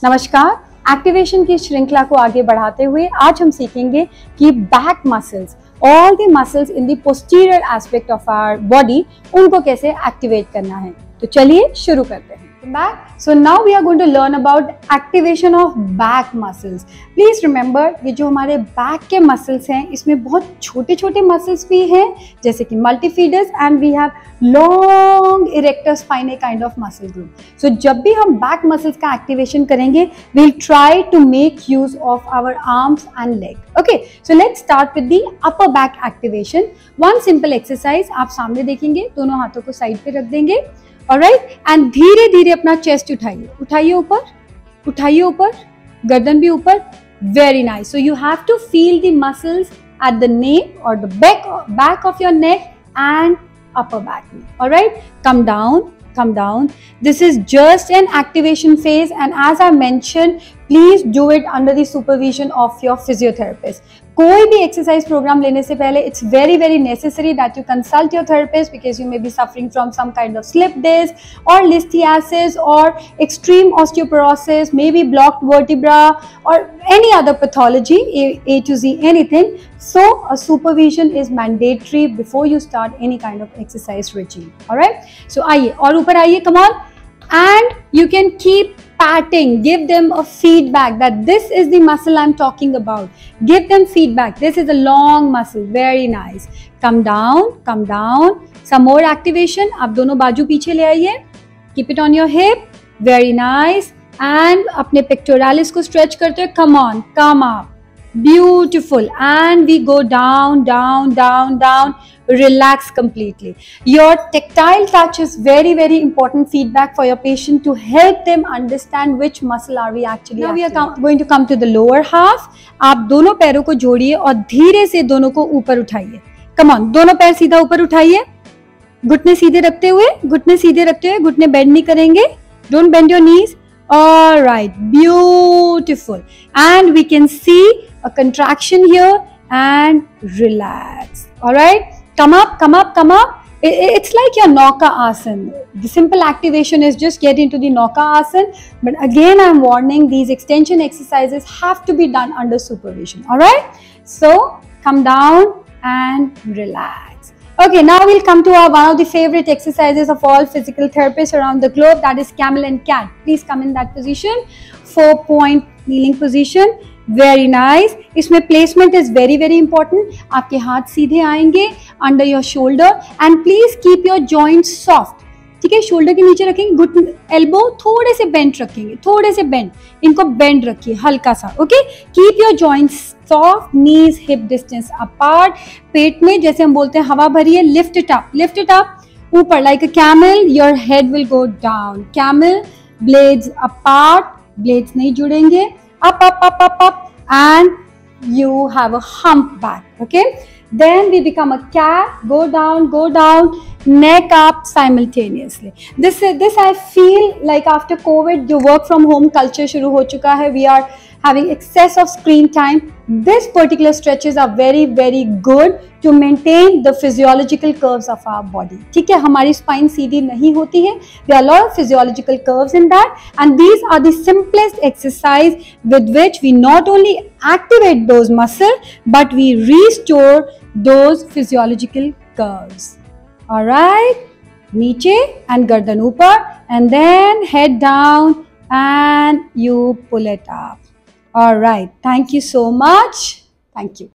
नमस्कार। एक्टिवेशन की श्रृंखला को आगे बढ़ाते हुए आज हम सीखेंगे कि back muscles, all the muscles in the posterior aspect of our body, उनको कैसे एक्टिवेट करना है। तो चलिए शुरू करते हैं। Back. So now we are going to learn about activation of back muscles. Please remember, ये जो हमारे बैक के मसल्स हैं इसमें बहुत छोटे छोटे मसल्स भी हैं जैसे कि multifidus and we have long erector spinae kind of muscle group. So जब भी हम बैक मसल्स का एक्टिवेशन करेंगे we will try to make use of our arms and leg. Okay, so let's start with the upper back activation. One simple exercise आप सामने देखेंगे, दोनों हाथों को साइड पे रख देंगे. ऑलराइट, एंड धीरे धीरे अपना चेस्ट उठाइए, उठाइए ऊपर, उठाइए ऊपर, गर्दन भी ऊपर. Very nice. So you have to feel the muscles at the neck और the back of your neck and upper back. All right, come down, come down. This is just an activation phase, and as I mentioned, please do it under the supervision of your physiotherapist. कोई भी exercise programme लेने से पहले it's very very necessary that you consult your therapist because you may be suffering from some kind of slip disc और listhesis और extreme osteoporosis, may be blocked vertebra और any other pathology, A to Z, anything. So a supervision is mandatory before you start any kind of exercise regime. All right, so आइए और ऊपर आइए, come on, and you can keep patting, give them a feedback that this is the muscle I'm talking about. Give them feedback. This is a long muscle. Very nice. Come down, come down. Some more activation. आप दोनों बाजू पीछे ले आइए. Keep it on your hip. Very nice. And अपने pectoralis को stretch करते हुए come on, come up. Beautiful. And we go down, down, down, down. Relax completely. Your tactile touch is very very important feedback for your patient to help them understand which muscle are we actually. Now we are going to come to the lower half. आप दोनों पैरों को जोड़िए और धीरे से दोनों को ऊपर उठाइए. Come on, दोनों पैर सीधा ऊपर उठाइए, घुटने सीधे रखते हुए, घुटने सीधे रखते हुए, घुटने बेंड नहीं करेंगे. Don't bend your knees. All right, beautiful. And we can see a contraction here and relax. All right, come up, come up, come up. It's like your Nauka asana. The simple activation is just get into the Nauka asana. But again, I'm warning, these extension exercises have to be done under supervision. All right, so come down and relax. Okay, now we'll come to one of the favorite exercises of all physical therapists around the globe, that is camel and cat. Please come in that position. 4-point kneeling position. Very nice. इसमें placement is very very important. आपके हाथ सीधे आएंगे under your shoulder and please keep your joints soft. ठीक है, shoulder के नीचे रखेंगे, घुटने एल्बो थोड़े से बेंड रखेंगे, थोड़े से बेंड, इनको बेंड रखिए हल्का सा. Okay, keep your joints soft, knees hip distance apart. पेट में जैसे हम बोलते हैं हवा भरिए, lift it up, lift it up, ऊपर like a camel. Your head will go down, camel, blades apart, blades नहीं जुड़ेंगे, up up up up up, and you have a hump back. Okay, then we become a cat, go down, neck up simultaneously. This I feel like after COVID जो work from home culture शुरू हो चुका है, we are having excess of screen time. This particular stretches are very very good to maintain the physiological curves of our body. ठीक है, हमारी spine सीधी नहीं होती है. There are a lot of physiological curves in that, and these are the simplest exercise with which we not only activate those muscles but we restore those physiological curves. All right, नीचे and गर्दन ऊपर, and then head down and you pull it up. All right, thank you so much. Thank you.